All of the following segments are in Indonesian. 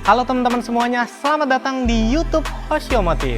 Halo teman-teman semuanya, selamat datang di YouTube Hosyomotif.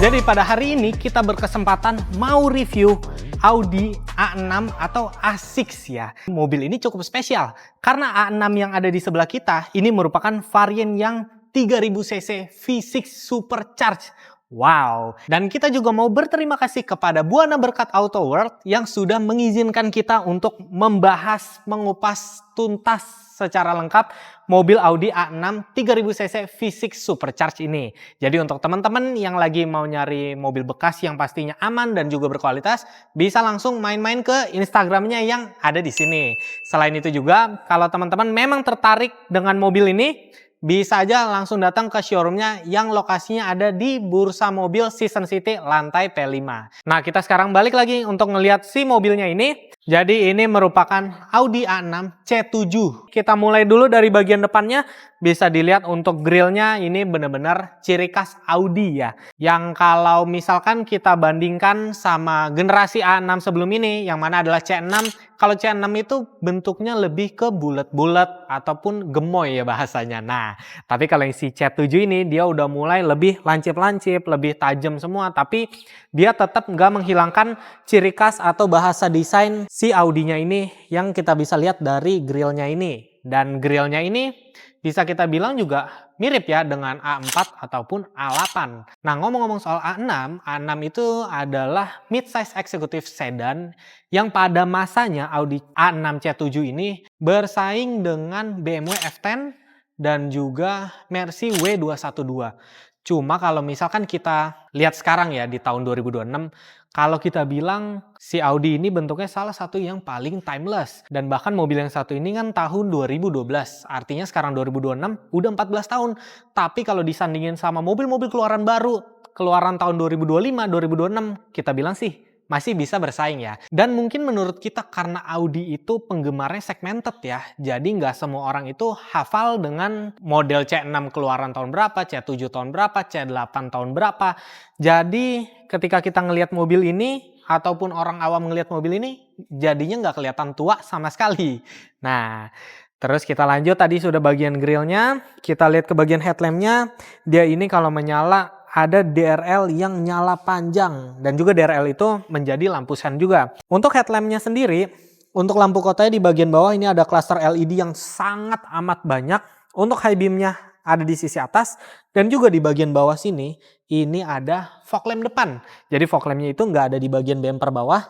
Jadi pada hari ini kita berkesempatan mau review Audi A6 atau A6 ya. Mobil ini cukup spesial karena A6 yang ada di sebelah kita ini merupakan varian yang 3000 cc V6 Supercharged. Wow, dan kita juga mau berterima kasih kepada Buana Berkat Auto World yang sudah mengizinkan kita untuk membahas, mengupas tuntas secara lengkap mobil Audi A6 3000 cc V6 Supercharged ini. Jadi untuk teman-teman yang lagi mau nyari mobil bekas yang pastinya aman dan juga berkualitas, bisa langsung main-main ke Instagramnya yang ada di sini. Selain itu juga, kalau teman-teman memang tertarik dengan mobil ini, bisa aja langsung datang ke showroomnya yang lokasinya ada di Bursa Mobil Season City lantai P5. Nah, kita sekarang balik lagi untuk ngelihat si mobilnya ini. Jadi ini merupakan Audi A6 C7. Kita mulai dulu dari bagian depannya. Bisa dilihat untuk grillnya ini benar-benar ciri khas Audi ya. Yang kalau misalkan kita bandingkan sama generasi A6 sebelum ini, yang mana adalah C6. Kalau C6 itu bentuknya lebih ke bulat-bulat ataupun gemoy ya bahasanya. Nah, tapi kalau yang si C7 ini dia udah mulai lebih lancip-lancip, lebih tajam semua. Tapi dia tetap nggak menghilangkan ciri khas atau bahasa desain si Audinya ini yang kita bisa lihat dari grillnya ini. Dan grillnya ini bisa kita bilang juga mirip ya dengan A4 ataupun A8. Nah, ngomong-ngomong soal A6, A6 itu adalah mid-size executive sedan yang pada masanya Audi A6 C7 ini bersaing dengan BMW F10 dan juga Mercy W212. Cuma kalau misalkan kita lihat sekarang ya di tahun 2026, kalau kita bilang si Audi ini bentuknya salah satu yang paling timeless. Dan bahkan mobil yang satu ini kan tahun 2012. Artinya sekarang 2026 udah 14 tahun. Tapi kalau disandingin sama mobil-mobil keluaran baru, keluaran tahun 2025, 2026, kita bilang sih masih bisa bersaing ya. Dan mungkin menurut kita karena Audi itu penggemarnya segmented ya. Jadi nggak semua orang itu hafal dengan model C6 keluaran tahun berapa, C7 tahun berapa, C8 tahun berapa. Jadi ketika kita ngelihat mobil ini ataupun orang awam ngelihat mobil ini, jadinya nggak kelihatan tua sama sekali. Nah, terus kita lanjut, tadi sudah bagian grillnya. Kita lihat ke bagian headlampnya. Dia ini kalau menyala ada DRL yang nyala panjang dan juga DRL itu menjadi lampu sen juga. Untuk headlampnya sendiri, untuk lampu kotanya di bagian bawah ini ada cluster LED yang sangat amat banyak. Untuk high beamnya ada di sisi atas dan juga di bagian bawah sini ini ada fog lamp depan. Jadi fog lampnya itu nggak ada di bagian bumper bawah,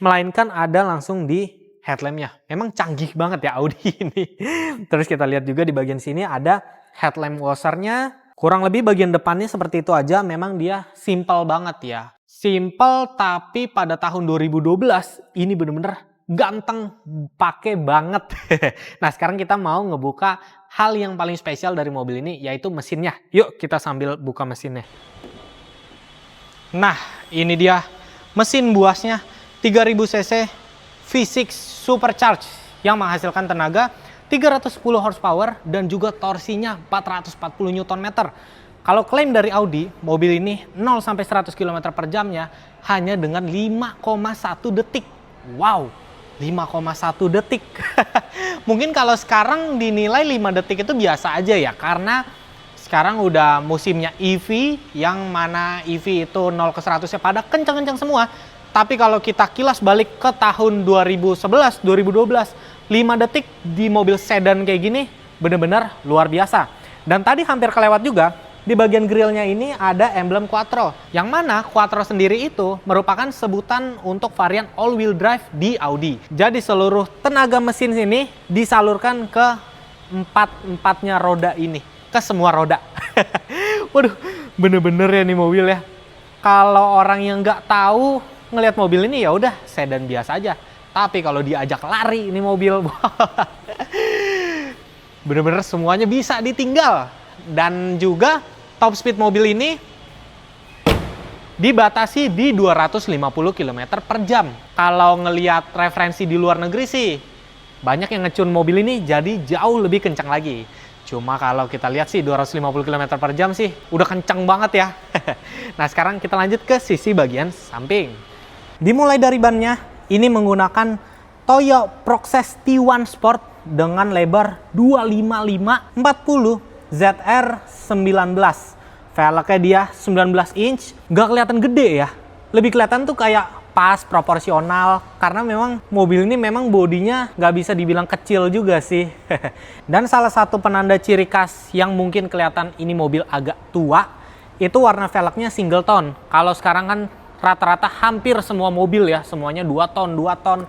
melainkan ada langsung di headlampnya. Memang canggih banget ya Audi ini. Terus kita lihat juga di bagian sini ada headlamp washernya. Kurang lebih bagian depannya seperti itu aja, memang dia simple banget ya. Simple tapi pada tahun 2012 ini bener-bener ganteng, pakai banget. Nah, sekarang kita mau ngebuka hal yang paling spesial dari mobil ini, yaitu mesinnya. Yuk kita sambil buka mesinnya. Nah, ini dia mesin buasnya 3000 cc V6 Supercharged yang menghasilkan tenaga 310 horsepower dan juga torsinya 440 Nm. Kalau klaim dari Audi, mobil ini 0 sampai 100 km per jamnya hanya dengan 5,1 detik. Wow, 5,1 detik. Mungkin kalau sekarang dinilai 5 detik itu biasa aja ya, karena sekarang udah musimnya EV, yang mana EV itu 0 ke 100 nya pada kencang-kencang semua. Tapi kalau kita kilas balik ke tahun 2011, 2012, 5 detik di mobil sedan kayak gini bener-bener luar biasa. Dan tadi hampir kelewat juga, di bagian grillnya ini ada emblem Quattro. Yang mana Quattro sendiri itu merupakan sebutan untuk varian all-wheel drive di Audi. Jadi seluruh tenaga mesin ini disalurkan ke empatnya roda ini. Ke semua roda. Waduh, bener-bener ya nih mobil ya. Kalau orang yang nggak tahu ngelihat mobil ini ya udah sedan biasa aja. Tapi kalau diajak lari ini mobil, bener-bener semuanya bisa ditinggal. Dan juga top speed mobil ini dibatasi di 250 km per jam. Kalau ngelihat referensi di luar negeri sih, banyak yang ngecun mobil ini jadi jauh lebih kencang lagi. Cuma kalau kita lihat sih 250 km per jam sih udah kenceng banget ya. Nah sekarang kita lanjut ke sisi bagian samping. Dimulai dari bannya, ini menggunakan Toyo Proxes T1 Sport dengan lebar 255/40 ZR19. Velgnya dia 19 inch, nggak kelihatan gede ya. Lebih kelihatan tuh kayak pas, proporsional, karena memang mobil ini memang bodinya nggak bisa dibilang kecil juga sih. Dan salah satu penanda ciri khas yang mungkin kelihatan ini mobil agak tua, itu warna velgnya single tone. Kalau sekarang kan rata-rata hampir semua mobil ya, semuanya 2 ton.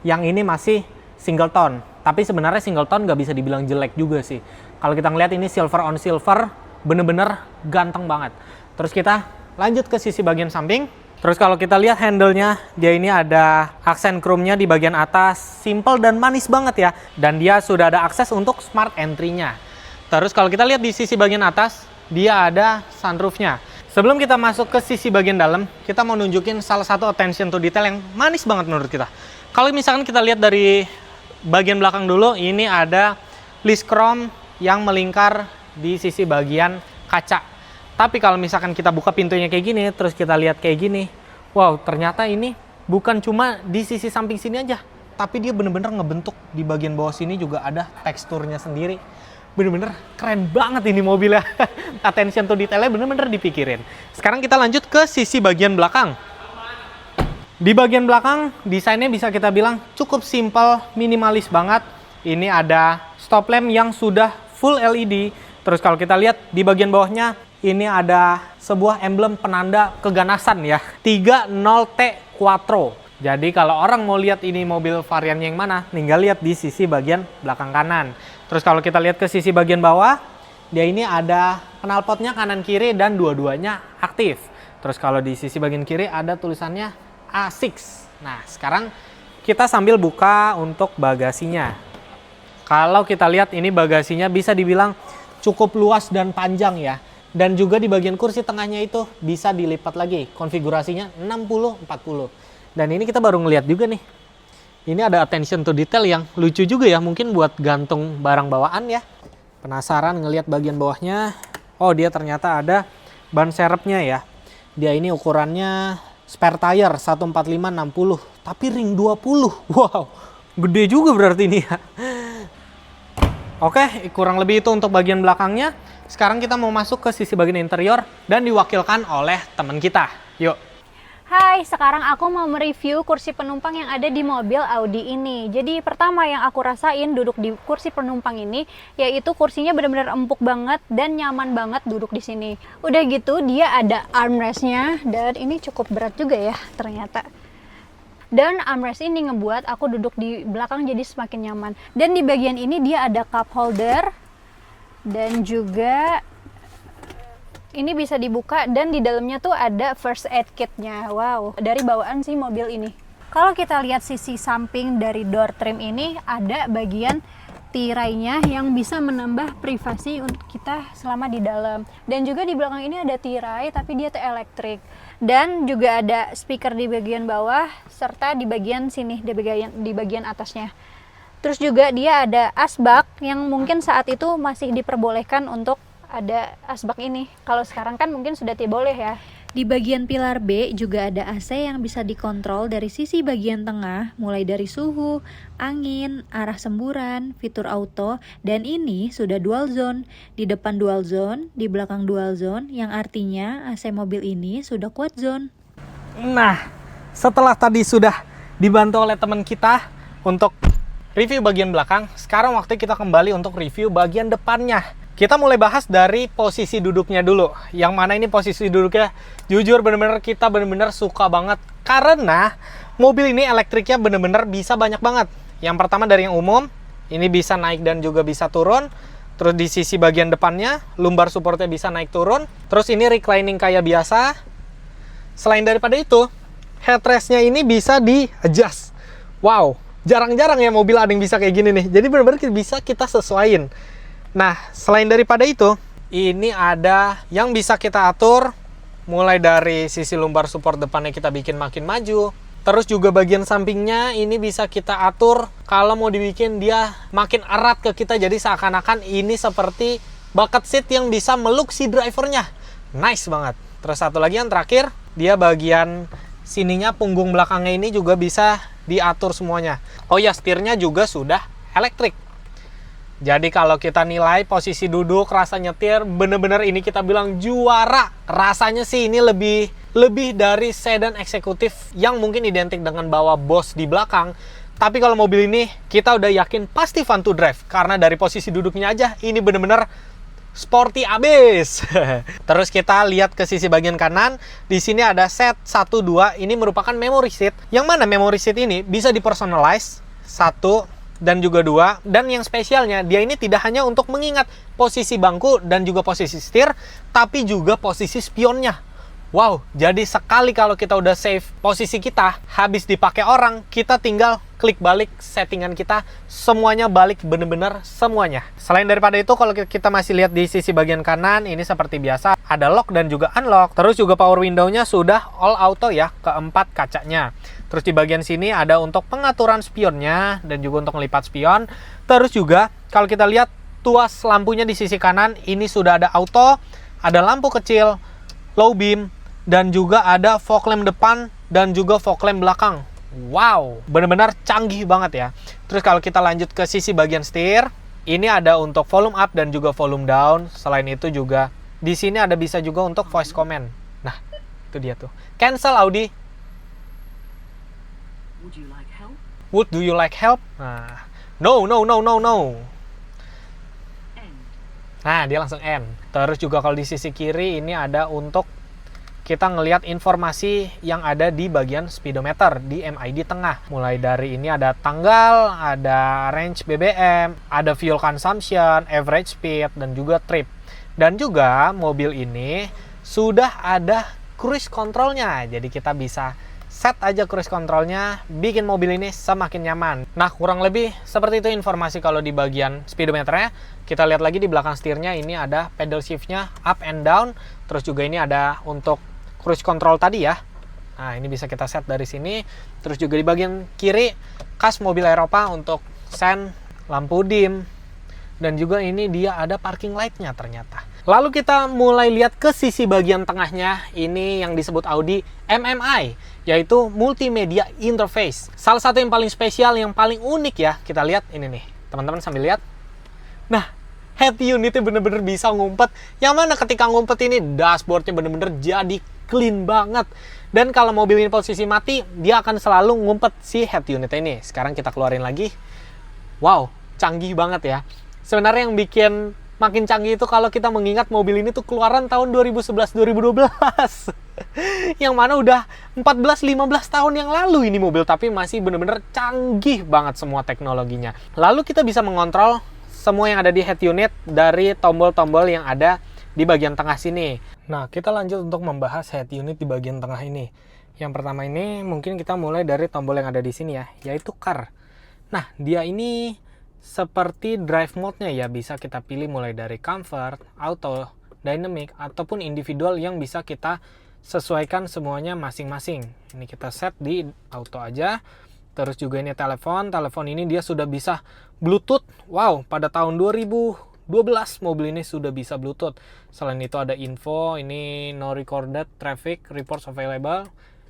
Yang ini masih single tone. Tapi sebenarnya single tone nggak bisa dibilang jelek juga sih. Kalau kita ngeliat ini silver on silver, bener-bener ganteng banget. Terus kita lanjut ke sisi bagian samping. Terus kalau kita lihat handle-nya, dia ini ada aksen chrome-nya di bagian atas, simple dan manis banget ya. Dan dia sudah ada akses untuk smart entry-nya. Terus kalau kita lihat di sisi bagian atas, dia ada sunroof-nya. Sebelum kita masuk ke sisi bagian dalam, kita mau nunjukin salah satu attention to detail yang manis banget menurut kita. Kalau misalkan kita lihat dari bagian belakang dulu, ini ada list chrome yang melingkar di sisi bagian kaca. Tapi kalau misalkan kita buka pintunya kayak gini, terus kita lihat kayak gini, wow, ternyata ini bukan cuma di sisi samping sini aja, tapi dia bener-bener ngebentuk di bagian bawah sini juga ada teksturnya sendiri. Bener-bener keren banget ini mobilnya. Attention to detailnya bener-bener dipikirin. Sekarang kita lanjut ke sisi bagian belakang. Di bagian belakang, desainnya bisa kita bilang cukup simple, minimalis banget. Ini ada stop lamp yang sudah full LED. Terus kalau kita lihat di bagian bawahnya, ini ada sebuah emblem penanda keganasan ya. 30T Quattro. Jadi kalau orang mau lihat ini mobil variannya yang mana, tinggal lihat di sisi bagian belakang kanan. Terus kalau kita lihat ke sisi bagian bawah, dia ini ada knalpotnya kanan kiri dan dua-duanya aktif. Terus kalau di sisi bagian kiri ada tulisannya A6. Nah sekarang kita sambil buka untuk bagasinya. Kalau kita lihat ini bagasinya bisa dibilang cukup luas dan panjang ya. Dan juga di bagian kursi tengahnya itu bisa dilipat lagi. Konfigurasinya 60-40. Dan ini kita baru ngeliat juga nih. Ini ada attention to detail yang lucu juga ya. Mungkin buat gantung barang bawaan ya. Penasaran ngeliat bagian bawahnya. Oh dia ternyata ada ban serepnya ya. Dia ini ukurannya spare tire 145/60. Tapi ring 20. Wow. Gede juga berarti ini ya. Oke, kurang lebih itu untuk bagian belakangnya. Sekarang kita mau masuk ke sisi bagian interior dan diwakilkan oleh teman kita. Yuk. Hai, sekarang aku mau mereview kursi penumpang yang ada di mobil Audi ini. Jadi pertama yang aku rasain duduk di kursi penumpang ini, yaitu kursinya benar-benar empuk banget dan nyaman banget duduk di sini. Udah gitu dia ada armrestnya dan ini cukup berat juga ya ternyata. Dan armrest ini ngebuat aku duduk di belakang jadi semakin nyaman. Dan di bagian ini dia ada cup holder. Dan juga ini bisa dibuka dan di dalamnya tuh ada first aid kitnya. Wow, dari bawaan sih mobil ini. Kalau kita lihat sisi samping dari door trim ini ada bagian tirainya yang bisa menambah privasi untuk kita selama di dalam. Dan juga di belakang ini ada tirai tapi dia tuh elektrik. Dan juga ada speaker di bagian bawah serta di bagian sini di bagian atasnya. Terus juga dia ada asbak yang mungkin saat itu masih diperbolehkan untuk ada asbak ini. Kalau sekarang kan mungkin sudah tidak boleh ya. Di bagian pilar B juga ada AC yang bisa dikontrol dari sisi bagian tengah, mulai dari suhu, angin, arah semburan, fitur auto, dan ini sudah dual zone. Di depan dual zone, di belakang dual zone, yang artinya AC mobil ini sudah quad zone. Nah, setelah tadi sudah dibantu oleh teman kita untuk review bagian belakang, sekarang waktu kita kembali untuk review bagian depannya. Kita mulai bahas dari posisi duduknya dulu. Yang mana ini posisi duduknya, jujur bener-bener kita bener-bener suka banget. Karena mobil ini elektriknya bener-bener bisa banyak banget. Yang pertama dari yang umum, ini bisa naik dan juga bisa turun. Terus di sisi bagian depannya, lumbar supportnya bisa naik turun. Terus ini reclining kayak biasa. Selain daripada itu, headrestnya ini bisa di-adjust. Wow, jarang-jarang ya mobil ada yang bisa kayak gini nih. Jadi benar-benar bisa kita sesuaiin. Nah, selain daripada itu, ini ada yang bisa kita atur. Mulai dari sisi lumbar support depannya kita bikin makin maju. Terus juga bagian sampingnya ini bisa kita atur kalau mau dibikin dia makin erat ke kita. Jadi seakan-akan ini seperti bucket seat yang bisa meluk si drivernya. Nice banget. Terus satu lagi yang terakhir, dia bagian sininya, punggung belakangnya ini juga bisa diatur semuanya. Oh ya, setirnya juga sudah elektrik. Jadi kalau kita nilai posisi duduk, rasa nyetir, bener-bener ini kita bilang juara. Rasanya sih ini lebih dari sedan eksekutif yang mungkin identik dengan bawa bos di belakang. Tapi kalau mobil ini kita udah yakin pasti fun to drive. Karena dari posisi duduknya aja ini bener-bener sporty abis. Terus kita lihat ke sisi bagian kanan. Di sini ada set 1, 2. Ini merupakan memory seat. Yang mana memory seat ini bisa dipersonalize. 1 dan juga 2. Dan yang spesialnya, dia ini tidak hanya untuk mengingat posisi bangku dan juga posisi setir, tapi juga posisi spionnya. Wow, jadi sekali kalau kita udah save posisi kita, habis dipakai orang, kita tinggal klik balik settingan kita, semuanya balik, bener-bener semuanya. Selain daripada itu, kalau kita masih lihat di sisi bagian kanan, ini seperti biasa, ada lock dan juga unlock. Terus juga power window-nya sudah all auto ya, keempat kacanya. Terus di bagian sini ada untuk pengaturan spionnya, dan juga untuk melipat spion. Terus juga, kalau kita lihat tuas lampunya di sisi kanan, ini sudah ada auto, ada lampu kecil, low beam, dan juga ada fog lamp depan dan juga fog lamp belakang. Wow, benar-benar canggih banget ya. Terus kalau kita lanjut ke sisi bagian setir, ini ada untuk volume up dan juga volume down. Selain itu juga di sini ada bisa juga untuk voice command. Nah, itu dia tuh. Cancel Audi. Would do you like help? Nah, no. Nah, dia langsung end. Terus juga kalau di sisi kiri ini ada untuk kita ngelihat informasi yang ada di bagian speedometer di MID tengah. Mulai dari ini ada tanggal, ada range BBM, ada fuel consumption, average speed, dan juga trip. Dan juga mobil ini sudah ada cruise controlnya. Jadi kita bisa set aja cruise controlnya, bikin mobil ini semakin nyaman. Nah, kurang lebih seperti itu informasi kalau di bagian speedometernya. Kita lihat lagi di belakang setirnya, ini ada pedal shiftnya up and down. Terus juga ini ada untuk cruise control tadi ya. Nah, ini bisa kita set dari sini. Terus juga di bagian kiri, khas mobil Eropa untuk sen, lampu dim, dan juga ini dia ada parking light-nya ternyata. Lalu kita mulai lihat ke sisi bagian tengahnya. Ini yang disebut Audi MMI, yaitu Multimedia Interface. Salah satu yang paling spesial, yang paling unik ya, kita lihat ini nih. Teman-teman sambil lihat. Nah, head unitnya bener-bener bisa ngumpet. Yang mana ketika ngumpet ini, dashboardnya bener-bener jadi clean banget. Dan kalau mobil ini posisi mati, dia akan selalu ngumpet si head unit ini. Sekarang kita keluarin lagi. Wow, canggih banget ya. Sebenarnya yang bikin makin canggih itu kalau kita mengingat mobil ini tuh keluaran tahun 2011-2012. Yang mana udah 14-15 tahun yang lalu ini mobil, tapi masih bener-bener canggih banget semua teknologinya. Lalu kita bisa mengontrol semua yang ada di head unit dari tombol-tombol yang ada di bagian tengah sini. Nah, kita lanjut untuk membahas head unit di bagian tengah ini. Yang pertama ini mungkin kita mulai dari tombol yang ada di sini ya, yaitu car. Nah, dia ini seperti drive mode-nya ya, bisa kita pilih mulai dari comfort, auto, dynamic, ataupun individual yang bisa kita sesuaikan semuanya masing-masing. Ini kita set di auto aja. Terus juga ini telepon ini dia sudah bisa Bluetooth. Wow, pada tahun 2012 mobil ini sudah bisa Bluetooth. Selain itu ada info, ini no recorded traffic reports available.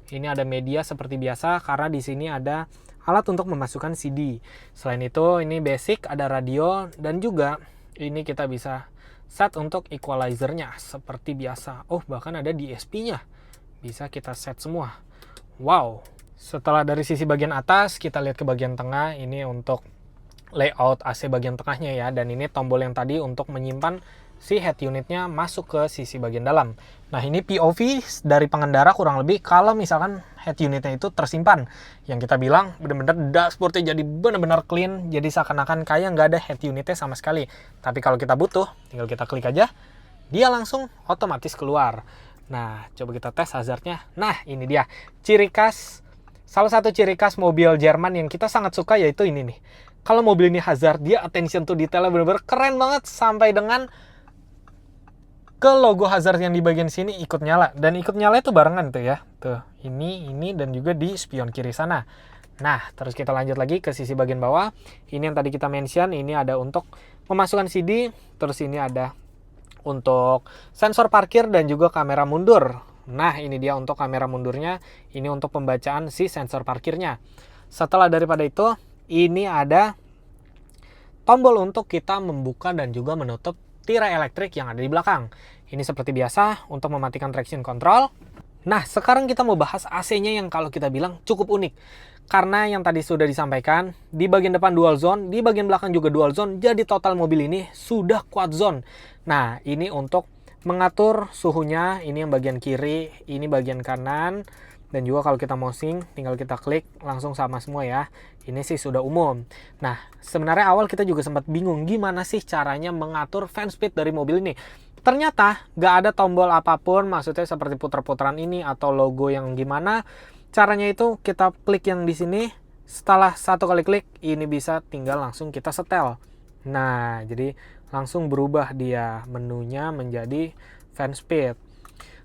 Ini ada media seperti biasa karena di sini ada alat untuk memasukkan CD. Selain itu ini basic, ada radio, dan juga ini kita bisa set untuk equalizer-nya seperti biasa. Oh, bahkan ada DSP-nya. Bisa kita set semua. Wow. Setelah dari sisi bagian atas, kita lihat ke bagian tengah. Ini untuk layout AC bagian tengahnya ya. Dan ini tombol yang tadi untuk menyimpan si head unitnya masuk ke sisi bagian dalam. Nah, ini POV dari pengendara kurang lebih kalau misalkan head unitnya itu tersimpan. Yang kita bilang benar-benar dashboardnya jadi benar-benar clean. Jadi seakan-akan kayak nggak ada head unitnya sama sekali. Tapi kalau kita butuh, tinggal kita klik aja. Dia langsung otomatis keluar. Nah, coba kita tes hazardnya. Nah, ini dia. Ciri khas, salah satu ciri khas mobil Jerman yang kita sangat suka yaitu ini nih. Kalau mobil ini hazard, dia attention to detailnya benar-benar keren banget. Sampai dengan ke logo hazard yang di bagian sini ikut nyala. Dan ikut nyala itu barengan tuh ya. Tuh, ini dan juga di spion kiri sana. Nah, terus kita lanjut lagi ke sisi bagian bawah. Ini yang tadi kita mention, ini ada untuk memasukkan CD, terus ini ada untuk sensor parkir dan juga kamera mundur. Nah, ini dia untuk kamera mundurnya, ini untuk pembacaan si sensor parkirnya. Setelah daripada itu, ini ada tombol untuk kita membuka dan juga menutup tirai elektrik yang ada di belakang. Ini seperti biasa untuk mematikan traction control. Nah, sekarang kita mau bahas AC-nya yang kalau kita bilang cukup unik. Karena yang tadi sudah disampaikan, di bagian depan dual zone, di bagian belakang juga dual zone, jadi total mobil ini sudah quad zone. Nah, ini untuk mengatur suhunya, ini yang bagian kiri, ini bagian kanan, dan juga kalau kita mousing, tinggal kita klik, langsung sama semua ya. Ini sih sudah umum. Nah, sebenarnya awal kita juga sempat bingung gimana sih caranya mengatur fan speed dari mobil ini. Ternyata nggak ada tombol apapun, maksudnya seperti putar-putaran ini atau logo yang gimana. Caranya itu kita klik yang di sini, setelah satu kali klik, ini bisa tinggal langsung kita setel. Nah, jadi langsung berubah dia menunya menjadi fan speed.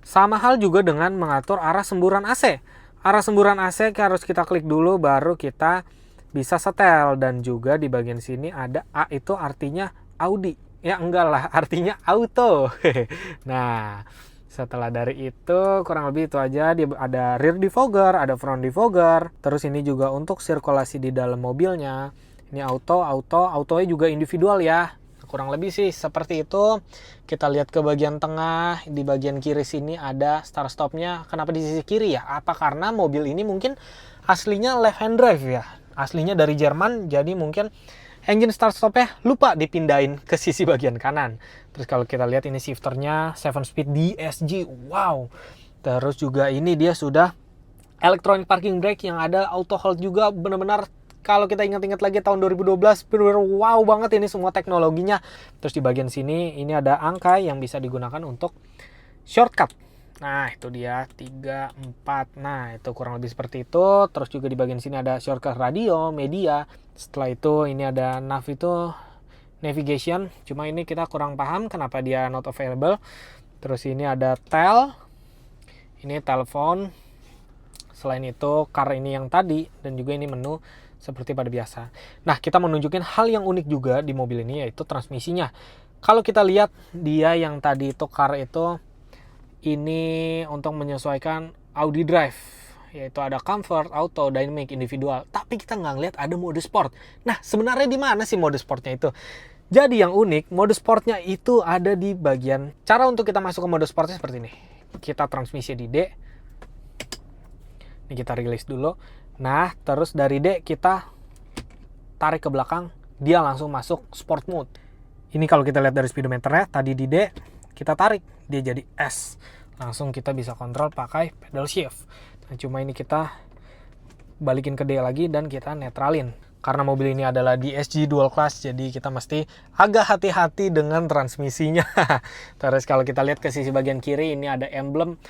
Sama hal juga dengan mengatur arah semburan AC. Arah semburan AC harus kita klik dulu baru kita bisa setel. Dan juga di bagian sini ada A, itu artinya Audi. Ya enggak lah, artinya auto. Nah, setelah dari itu kurang lebih itu aja. Dia ada rear defogger, ada front defogger. Terus ini juga untuk sirkulasi di dalam mobilnya. Ini autonya juga individual ya. Kurang lebih sih seperti itu. Kita lihat ke bagian tengah, di bagian kiri sini ada start stopnya. Kenapa di sisi kiri ya? Apa karena mobil ini mungkin aslinya left hand drive ya? Aslinya dari Jerman, jadi mungkin engine start stopnya lupa dipindahin ke sisi bagian kanan. Terus kalau kita lihat ini shifternya 7 speed DSG, wow. Terus juga ini dia sudah electronic parking brake yang ada auto hold juga, benar-benar kalau kita ingat-ingat lagi tahun 2012, benar-benar wow banget ini semua teknologinya. Terus di bagian sini ini ada angka yang bisa digunakan untuk shortcut. Nah, itu dia 3, 4. Nah, itu kurang lebih seperti itu. Terus juga di bagian sini ada shortcut radio, media. Setelah itu ini ada nav itu navigation. Cuma ini kita kurang paham kenapa dia not available. Terus ini ada tel. Ini telepon. Selain itu car ini yang tadi dan juga ini menu seperti pada biasa. Nah, kita menunjukin hal yang unik juga di mobil ini yaitu transmisinya. Kalau kita lihat dia yang tadi itu car itu ini untuk menyesuaikan Audi Drive, yaitu ada comfort, auto, dynamic, individual. Tapi kita nggak ngeliat ada mode sport. Nah, sebenarnya di mana sih mode sportnya itu? Jadi yang unik, mode sportnya itu ada di bagian cara untuk kita masuk ke mode sportnya seperti ini. Kita transmisi di D. Ini kita rilis dulu. Nah, terus dari D kita tarik ke belakang, dia langsung masuk sport mode. Ini kalau kita lihat dari speedometernya, tadi di D, kita tarik, dia jadi S. Langsung kita bisa kontrol pakai pedal shift. Nah, cuma ini kita balikin ke D lagi dan kita netralin. Karena mobil ini adalah DSG dual class, jadi kita mesti agak hati-hati dengan transmisinya. Terus kalau kita lihat ke sisi bagian kiri, ini ada emblem.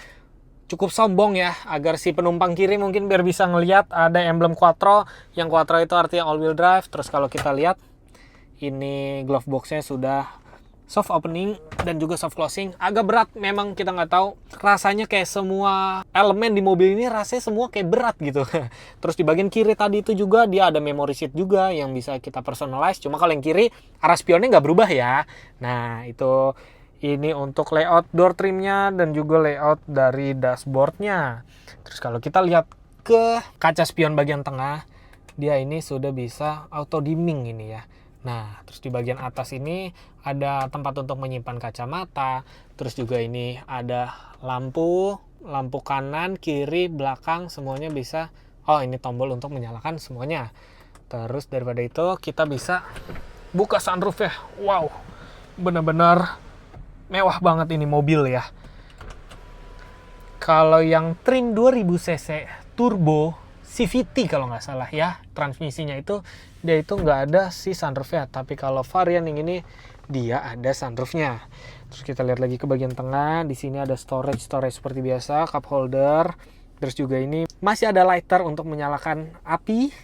Cukup sombong ya, agar si penumpang kiri mungkin biar bisa ngelihat ada emblem Quattro. Yang Quattro itu artinya all wheel drive. Terus kalau kita lihat, ini glove boxnya sudah soft opening dan juga soft closing. Agak berat memang, kita nggak tahu. Rasanya kayak semua elemen di mobil ini rasanya semua kayak berat gitu. Terus di bagian kiri tadi itu juga dia ada memory seat juga yang bisa kita personalize. Cuma kalau yang kiri arah spionnya nggak berubah ya. Nah, itu ini untuk layout door trimnya dan juga layout dari dashboardnya. Terus kalau kita lihat ke kaca spion bagian tengah, dia ini sudah bisa auto dimming ini ya. Nah, terus di bagian atas ini ada tempat untuk menyimpan kacamata. Terus juga ini ada lampu kanan, kiri, belakang, semuanya bisa. Oh, ini tombol untuk menyalakan semuanya. Terus daripada itu kita bisa buka sunroof ya. Wow, benar-benar mewah banget ini mobil ya. Kalau yang trim 2000 cc turbo CVT kalau nggak salah ya, transmisinya itu dia itu nggak ada si sunroofnya. Tapi kalau varian yang ini dia ada sunroofnya. Terus kita lihat lagi ke bagian tengah, di sini ada storage seperti biasa, cup holder. Terus juga ini masih ada lighter untuk menyalakan api.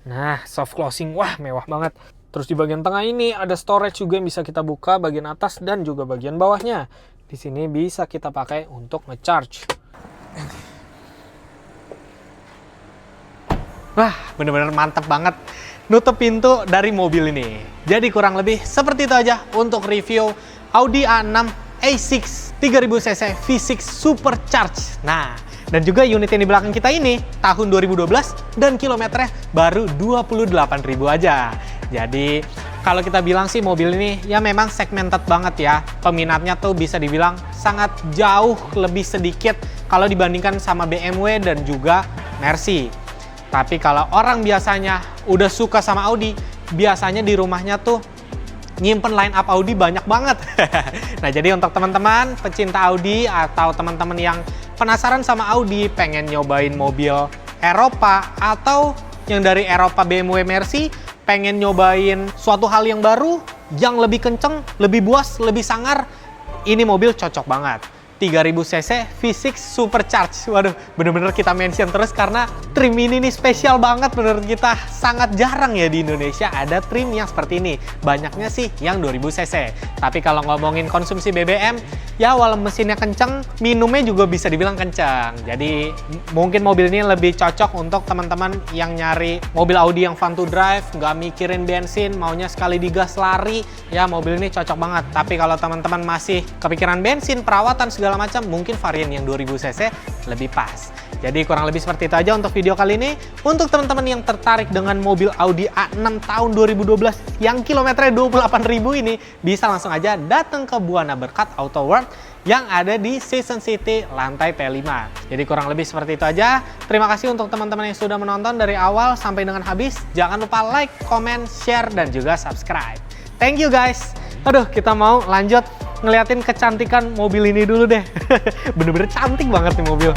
Nah, soft closing, wah mewah banget. Terus di bagian tengah ini ada storage juga yang bisa kita buka bagian atas dan juga bagian bawahnya. Di sini bisa kita pakai untuk ngecharge. Wah, bener-bener mantep banget nutup pintu dari mobil ini. Jadi kurang lebih seperti itu aja untuk review Audi A6 A6 3000cc V6 Supercharged. Nah, dan juga unit yang di belakang kita ini tahun 2012 dan kilometernya baru 28.000 aja. Jadi kalau kita bilang sih mobil ini ya memang segmented banget ya. Peminatnya tuh bisa dibilang sangat jauh lebih sedikit kalau dibandingkan sama BMW dan juga Mercy. Tapi kalau orang biasanya udah suka sama Audi, biasanya di rumahnya tuh nyimpen line up Audi banyak banget. Nah, jadi untuk teman-teman pecinta Audi atau teman-teman yang penasaran sama Audi, pengen nyobain mobil Eropa atau yang dari Eropa BMW Mercy, pengen nyobain suatu hal yang baru, yang lebih kenceng, lebih buas, lebih sangar, ini mobil cocok banget. 3000cc V6 Supercharged. Waduh, bener-bener kita mention terus karena trim ini nih spesial banget menurut kita. Sangat jarang ya di Indonesia ada trim yang seperti ini. Banyaknya sih yang 2000cc. Tapi kalau ngomongin konsumsi BBM, ya walau mesinnya kenceng, minumnya juga bisa dibilang kenceng. Jadi mungkin mobil ini lebih cocok untuk teman-teman yang nyari mobil Audi yang fun to drive, nggak mikirin bensin, maunya sekali digas lari, ya mobil ini cocok banget. Tapi kalau teman-teman masih kepikiran bensin, perawatan, segala macam, mungkin varian yang 2000cc lebih pas. Jadi kurang lebih seperti itu aja untuk video kali ini. Untuk teman-teman yang tertarik dengan mobil Audi A6 tahun 2012 yang kilometernya 28.000 ini, bisa langsung aja datang ke Buana Berkat Auto World yang ada di Season City lantai P5. Jadi kurang lebih seperti itu aja. Terima kasih untuk teman-teman yang sudah menonton dari awal sampai dengan habis. Jangan lupa like, comment, share, dan juga subscribe. Thank you guys. Aduh, kita mau lanjut ngeliatin kecantikan mobil ini dulu deh. Bener-bener cantik banget nih mobil.